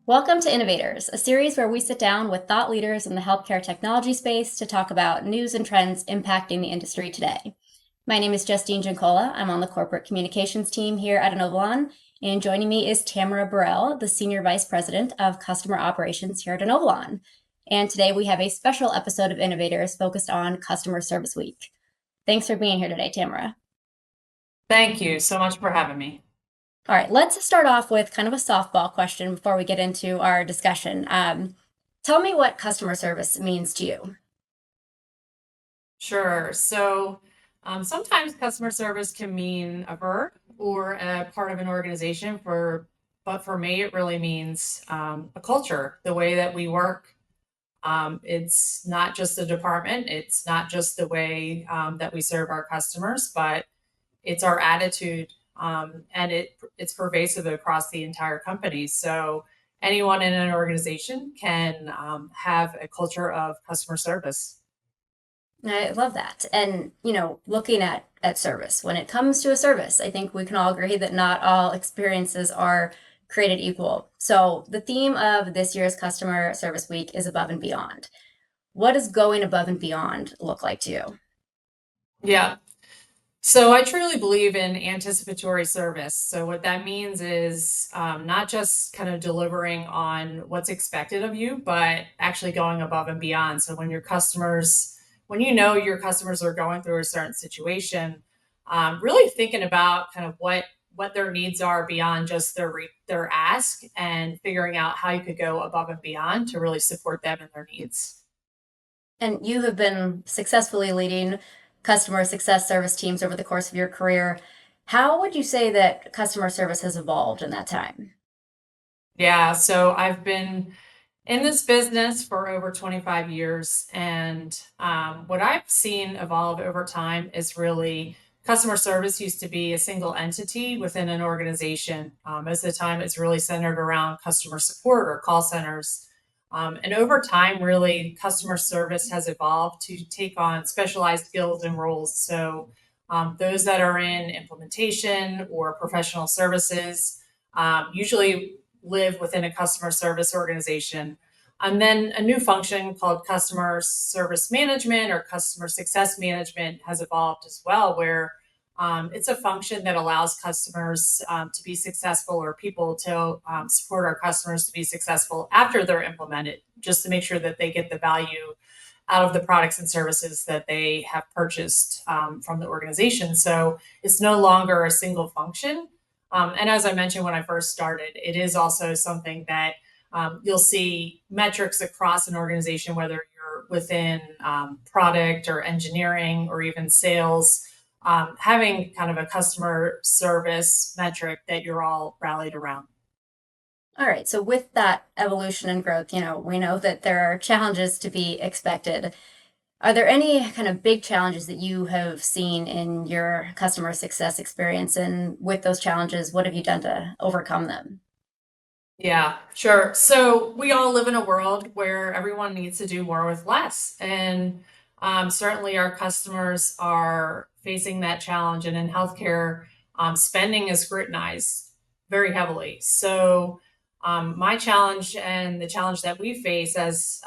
Welcome to INOvators, a series where we sit down with thought leaders in the healthcare technology space to talk about news and trends impacting the industry today. My name is Justine Giancola. I'm on the corporate communications team here at Inovalon, and joining me is Tamara Burrell, the Senior Vice President of Customer Operations here at Inovalon. And today we have a special episode of INOvators focused on Customer Service Week. Thanks for being here today, Tamara. Thank you so much for having me. All right, let's start off with kind of a softball question before we get into our discussion. Tell me what customer service means to you. Sure. Sometimes customer service can mean a verb or a part of an organization but for me, it really means a culture, the way that we work. It's not just a department. It's not just the way that we serve our customers, but it's our attitude, and it's pervasive across the entire company. So anyone in an organization can have a culture of customer service. I love that. And, looking at service, when it comes to a service, I think we can all agree that not all experiences are created equal. So the theme of this year's Customer Service Week is above and beyond. What does going above and beyond look like to you? Yeah. So I truly believe in anticipatory service. So what that means is not just kind of delivering on what's expected of you, but actually going above and beyond. So when you know your customers are going through a certain situation, really thinking about kind of what their needs are beyond just their ask, and figuring out how you could go above and beyond to really support them and their needs. And you have been successfully leading customer success service teams over the course of your career. How would you say that customer service has evolved in that time? Yeah, so I've been in this business for over 25 years. And what I've seen evolve over time is really customer service used to be a single entity within an organization. Most of the time, it's really centered around customer support or call centers. And over time, really, customer service has evolved to take on specialized skills and roles. So those that are in implementation or professional services usually live within a customer service organization. And then a new function called customer service management or customer success management has evolved as well, where it's a function that allows customers to be successful, or people to support our customers to be successful after they're implemented, just to make sure that they get the value out of the products and services that they have purchased from the organization. So it's no longer a single function. And as I mentioned when I first started, it is also something that you'll see metrics across an organization, whether you're within product or engineering or even sales, having kind of a customer service metric that you're all rallied around. All right, so with that evolution and growth, we know that there are challenges to be expected. Are there any kind of big challenges that you have seen in your customer success experience? And with those challenges, what have you done to overcome them? Yeah, sure. So we all live in a world where everyone needs to do more with less. And certainly our customers are facing that challenge. And in healthcare, spending is scrutinized very heavily. So my challenge and the challenge that we face as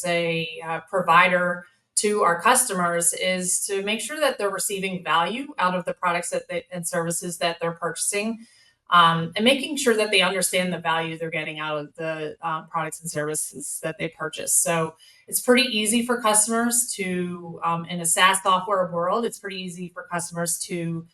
a provider to our customers is to make sure that they're receiving value out of the products and services that they're purchasing, and making sure that they understand the value they're getting out of the products and services that they purchase. So it's pretty easy for customers to, in a SaaS software world, it's pretty easy for customers to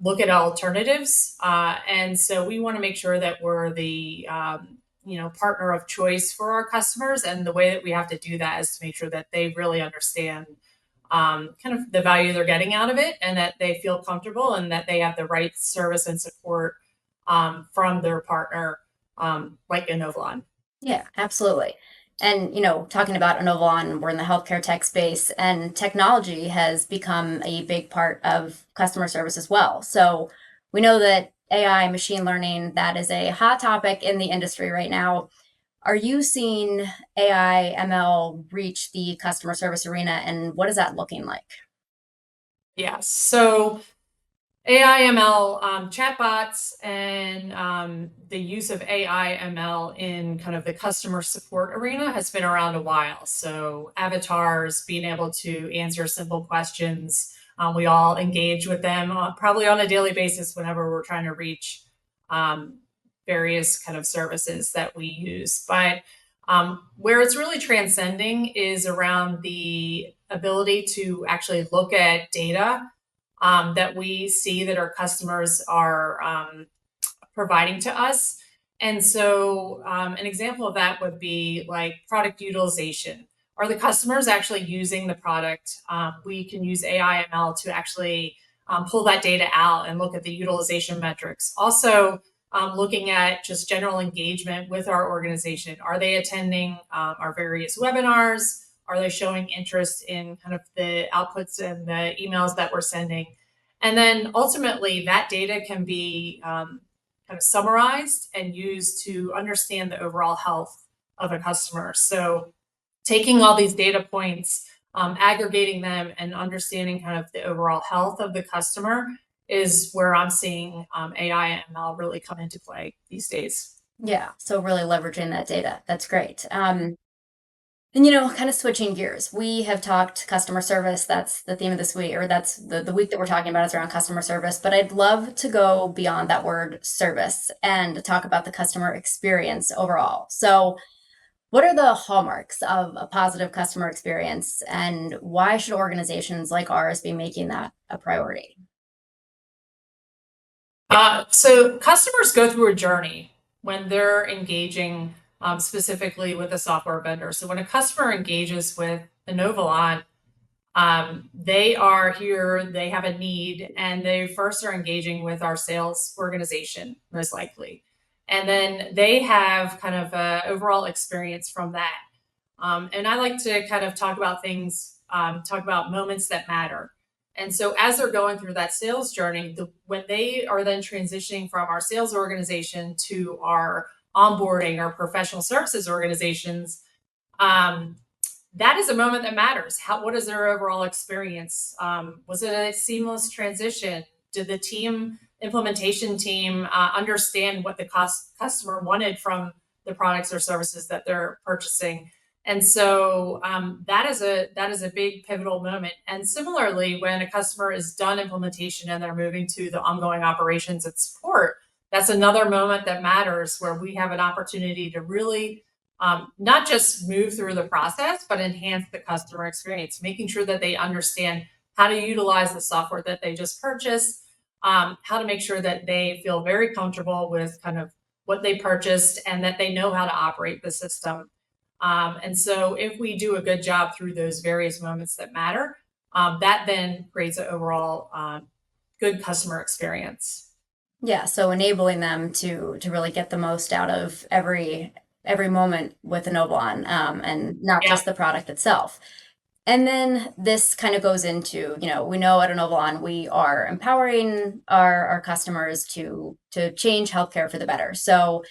look at alternatives. And so we want to make sure that we're the partner of choice for our customers. And the way that we have to do that is to make sure that they really understand kind of the value they're getting out of it, and that they feel comfortable and that they have the right service and support from their partner, like Inovalon. Yeah, absolutely. And, talking about Inovalon, we're in the healthcare tech space, and technology has become a big part of customer service as well. So we know that AI, machine learning, that is a hot topic in the industry right now. Are you seeing AI, ML reach the customer service arena, and what is that looking like? Yes. So AI ML chatbots and the use of AI ML in kind of the customer support arena has been around a while. So avatars, being able to answer simple questions, we all engage with them probably on a daily basis whenever we're trying to reach um, various kind of services that we use. But where it's really transcending is around the ability to actually look at data that we see that our customers are providing to us. And so, an example of that would be like product utilization. Are the customers actually using the product? We can use AI ML to actually pull that data out and look at the utilization metrics. Also, looking at just general engagement with our organization. Are they attending our various webinars? Are they showing interest in kind of the outputs and the emails that we're sending? And then ultimately, that data can be kind of summarized and used to understand the overall health of a customer. So, taking all these data points, aggregating them, and understanding kind of the overall health of the customer is where I'm seeing AI and ML really come into play these days. Yeah, so really leveraging that data. That's great. And kind of switching gears, we have talked customer service. That's the theme of this week, or that's the week that we're talking about is around customer service. But I'd love to go beyond that word service and talk about the customer experience overall. So, what are the hallmarks of a positive customer experience, and why should organizations like ours be making that a priority? So customers go through a journey when they're engaging specifically with a software vendor. So when a customer engages with Inovalon, they are here, they have a need, and they first are engaging with our sales organization, most likely. And then they have kind of a overall experience from that. And I like to kind of talk about things, talk about moments that matter. And so as they're going through that sales journey, when they are then transitioning from our sales organization to our onboarding or professional services organizations, um, that is a moment that matters. What is their overall experience? Was it a seamless transition? Did the implementation team understand what the customer wanted from the products or services that they're purchasing? And so that is a big pivotal moment. And similarly, when a customer is done implementation and they're moving to the ongoing operations and support, that's another moment that matters where we have an opportunity to really not just move through the process, but enhance the customer experience, making sure that they understand how to utilize the software that they just purchased, how to make sure that they feel very comfortable with kind of what they purchased and that they know how to operate the system. And so, if we do a good job through those various moments that matter, that then creates an overall good customer experience. Yeah, so enabling them to really get the most out of every moment with Inovalon, and not Yeah. just the product itself. And then this kind of goes into, we know at Inovalon we are empowering our customers to change healthcare for the better. So,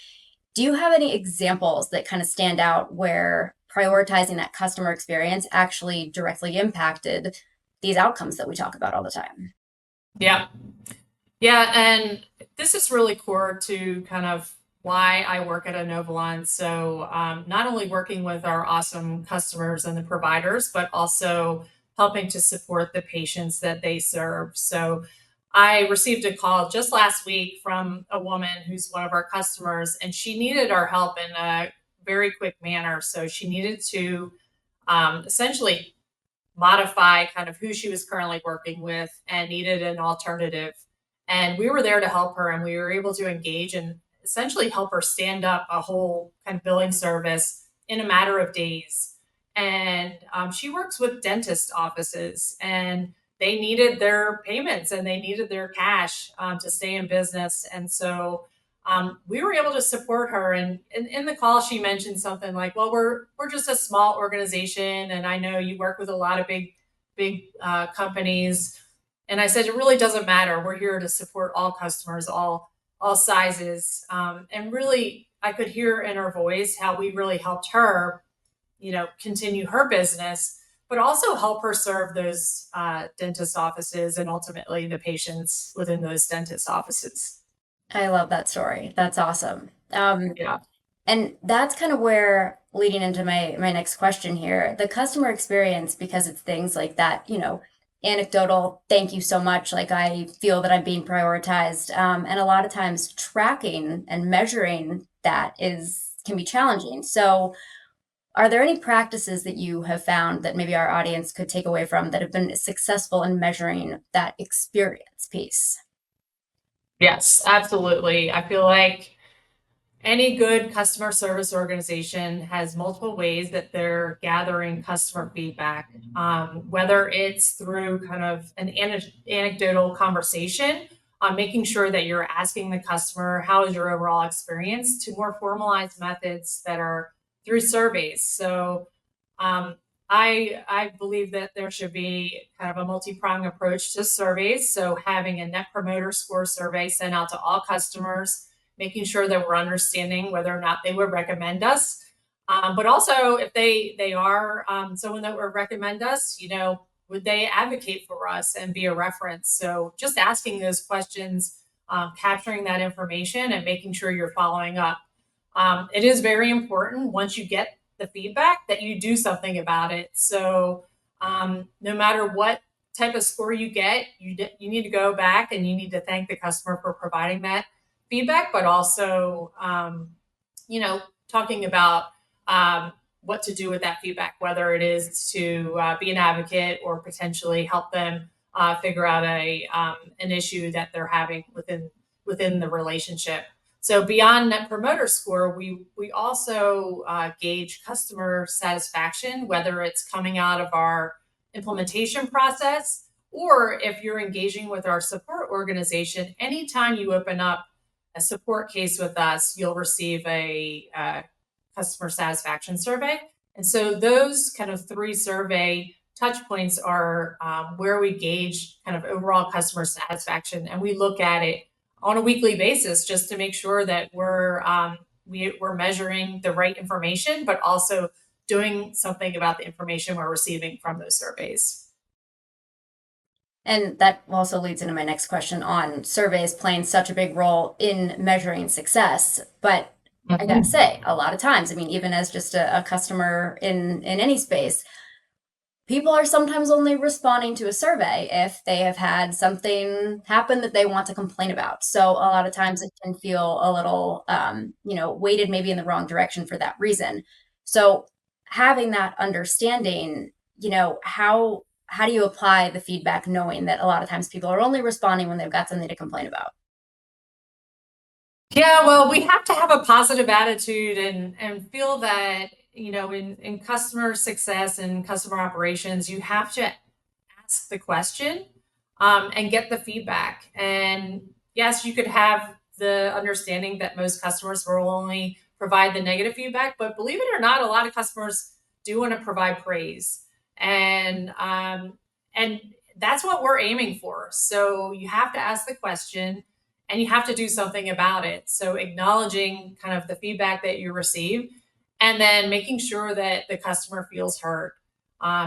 do you have any examples that kind of stand out where prioritizing that customer experience actually directly impacted these outcomes that we talk about all the time? Yeah. Yeah, and this is really core to kind of why I work at Inovalon. So, not only working with our awesome customers and the providers, but also helping to support the patients that they serve. So, I received a call just last week from a woman who's one of our customers, and she needed our help in a very quick manner. So, she needed to essentially modify kind of who she was currently working with and needed an alternative. And we were there to help her, and we were able to engage and essentially help her stand up a whole kind of billing service in a matter of days. And she works with dentist offices, and they needed their payments and they needed their cash to stay in business. And so we were able to support her. And in the call, she mentioned something like, "Well, we're just a small organization, and I know you work with a lot of big companies." And I said, "It really doesn't matter. We're here to support all customers, all sizes." And really, I could hear in her voice how we really helped her, continue her business but also help her serve those dentist offices and ultimately the patients within those dentist offices. I love that story. That's awesome. Yeah. And that's kind of where leading into my next question here, the customer experience, because it's things like that, anecdotal, thank you so much. Like I feel that I'm being prioritized. And a lot of times tracking and measuring that is can be challenging. So are there any practices that you have found that maybe our audience could take away from that have been successful in measuring that experience piece? Yes, absolutely. I feel like any good customer service organization has multiple ways that they're gathering customer feedback, whether it's through kind of an anecdotal conversation, making sure that you're asking the customer, how is your overall experience, to more formalized methods that are through surveys. So um, I believe that there should be kind of a multi-pronged approach to surveys. So having a net promoter score survey sent out to all customers, making sure that we're understanding whether or not they would recommend us. But also, if they are someone that would recommend us, would they advocate for us and be a reference? So just asking those questions, capturing that information, and making sure you're following up. It is very important once you get the feedback that you do something about it. So no matter what type of score you get, you need to go back and you need to thank the customer for providing that feedback, but also, talking about what to do with that feedback, whether it is to be an advocate or potentially help them figure out an issue that they're having within the relationship. So beyond net promoter score, we also gauge customer satisfaction, whether it's coming out of our implementation process or if you're engaging with our support organization. Anytime you open up a support case with us, you'll receive a customer satisfaction survey. And so those kind of three survey touch points are where we gauge kind of overall customer satisfaction, and we look at it on a weekly basis just to make sure that we're measuring the right information, but also doing something about the information we're receiving from those surveys. And that also leads into my next question on surveys playing such a big role in measuring success. But I gotta say, a lot of times, I mean, even as just a customer in any space, people are sometimes only responding to a survey if they have had something happen that they want to complain about. So a lot of times it can feel a little, weighted maybe in the wrong direction for that reason. So having that understanding, how do you apply the feedback knowing that a lot of times people are only responding when they've got something to complain about? Yeah, well, we have to have a positive attitude and feel that, in customer success and customer operations, you have to ask the question and get the feedback. And yes, you could have the understanding that most customers will only provide the negative feedback, but believe it or not, a lot of customers do want to provide praise, and that's what we're aiming for. So you have to ask the question, and you have to do something about it. So acknowledging kind of the feedback that you receive, and then making sure that the customer feels heard.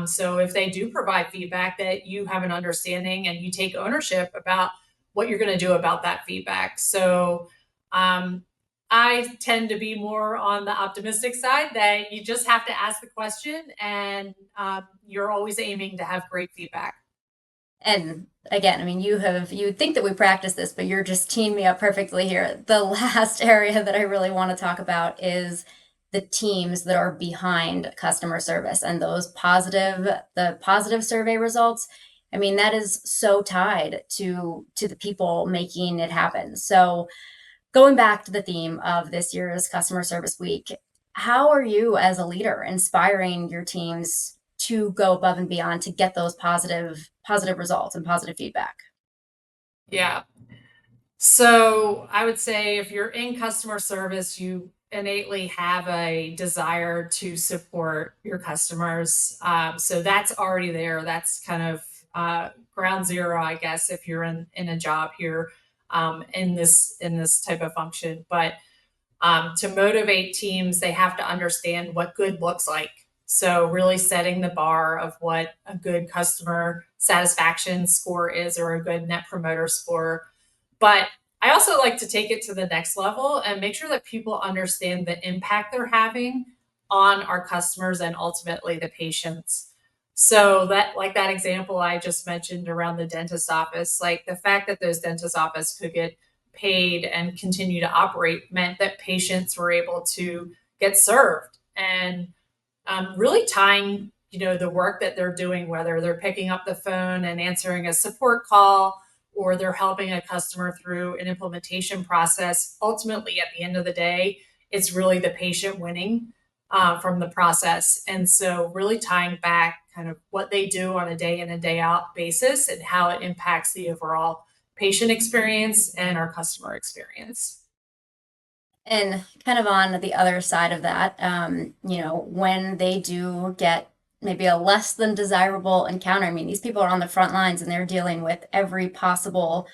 So if they do provide feedback, that you have an understanding and you take ownership about what you're going to do about that feedback. So I tend to be more on the optimistic side, that you just have to ask the question, and you're always aiming to have great feedback. And again, I mean, you'd think that we practice this, but you're just teeing me up perfectly here. The last area that I really want to talk about is the teams that are behind customer service and the positive survey results. I mean, that is so tied to the people making it happen. So going back to the theme of this year's customer service week, how are you as a leader inspiring your teams to go above and beyond to get those positive results and positive feedback? Yeah. So I would say if you're in customer service, you innately have a desire to support your customers. So that's already there. That's kind of ground zero, I guess, if you're in a job here in this type of function. But to motivate teams, they have to understand what good looks like. So really setting the bar of what a good customer satisfaction score is or a good net promoter score. But I also like to take it to the next level and make sure that people understand the impact they're having on our customers and ultimately the patients. So that, like that example I just mentioned around the dentist office, like the fact that those dentist office could get paid and continue to operate meant that patients were able to get served. And really tying, the work that they're doing, whether they're picking up the phone and answering a support call or they're helping a customer through an implementation process. Ultimately, at the end of the day, it's really the patient winning from the process. And so, really tying back kind of what they do on a day in and day out basis and how it impacts the overall patient experience and our customer experience. And kind of on the other side of that, when they do get maybe a less than desirable encounter, I mean, these people are on the front lines and they're dealing with every possible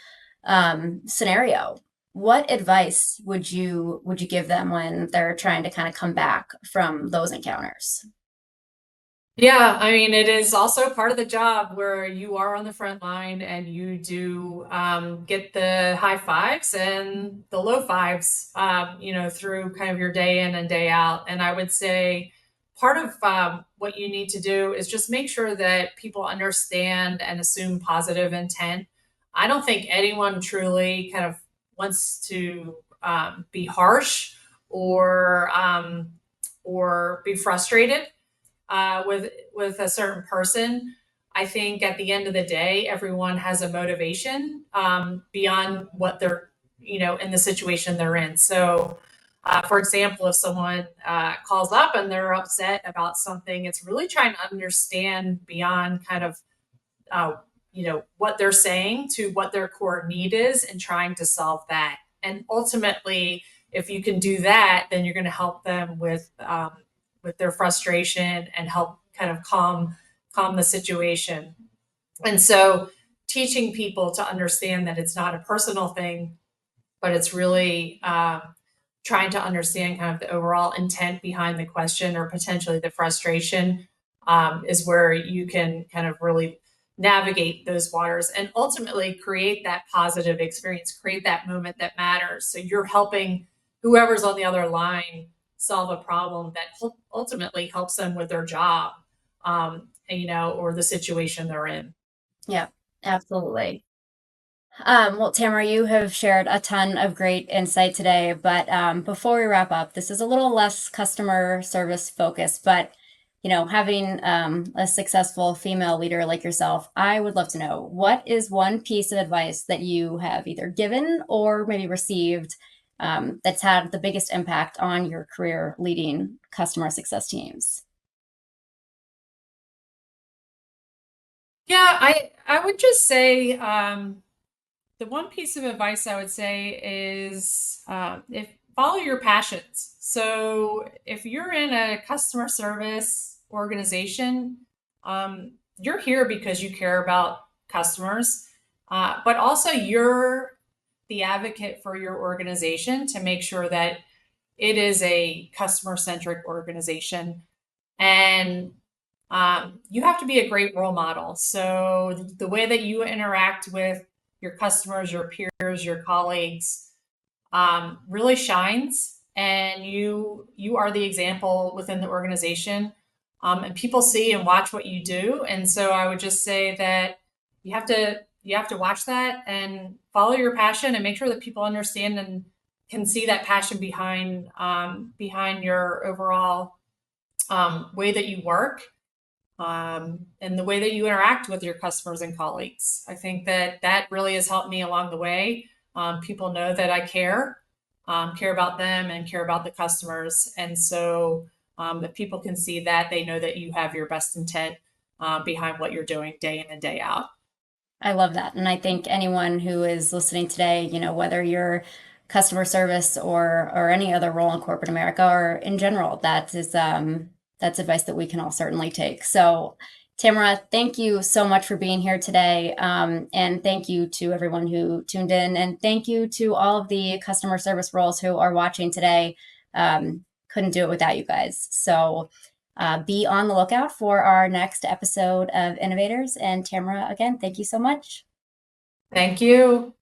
scenario. What advice would you give them when they're trying to kind of come back from those encounters? Yeah, I mean, it is also part of the job where you are on the front line and you do get the high fives and the low fives, through kind of your day in and day out. And I would say part of what you need to do is just make sure that people understand and assume positive intent. I don't think anyone truly kind of wants to be harsh or be frustrated with a certain person. I think at the end of the day, everyone has a motivation beyond what they're, in the situation they're in. So, for example, if someone calls up and they're upset about something, it's really trying to understand beyond kind of, what they're saying to what their core need is and trying to solve that. And ultimately, if you can do that, then you're going to help them with their frustration and help kind of calm the situation. And so teaching people to understand that it's not a personal thing, but it's really trying to understand kind of the overall intent behind the question or potentially the frustration is where you can kind of really navigate those waters and ultimately create that positive experience, create that moment that matters. So you're helping whoever's on the other line solve a problem that ultimately helps them with their job, or the situation they're in. Yeah, absolutely. Well, Tamara, you have shared a ton of great insight today, but before we wrap up, this is a little less customer service focused, but having a successful female leader like yourself, I would love to know what is one piece of advice that you have either given or maybe received that's had the biggest impact on your career leading customer success teams? Yeah, I would just say the one piece of advice I would say is if follow your passions. So if you're in a customer service organization, you're here because you care about customers, but also you're the advocate for your organization to make sure that it is a customer centric organization. And you have to be a great role model. So the way that you interact with your customers, your peers, your colleagues really shines, and you are the example within the organization. And people see and watch what you do. And so I would just say that you have to watch that and follow your passion and make sure that people understand and can see that passion behind your overall way that you work and the way that you interact with your customers and colleagues. I think that that really has helped me along the way. People know that I care about them and care about the customers. And so if people can see that, they know that you have your best intent behind what you're doing day in and day out. I love that. And I think anyone who is listening today, whether you're customer service or any other role in corporate America or in general, that's advice that we can all certainly take. So Tamara, thank you so much for being here today. And thank you to everyone who tuned in. And thank you to all of the customer service roles who are watching today. Couldn't do it without you guys. So Be on the lookout for our next episode of INOvators. And Tamara, again, thank you so much. Thank you.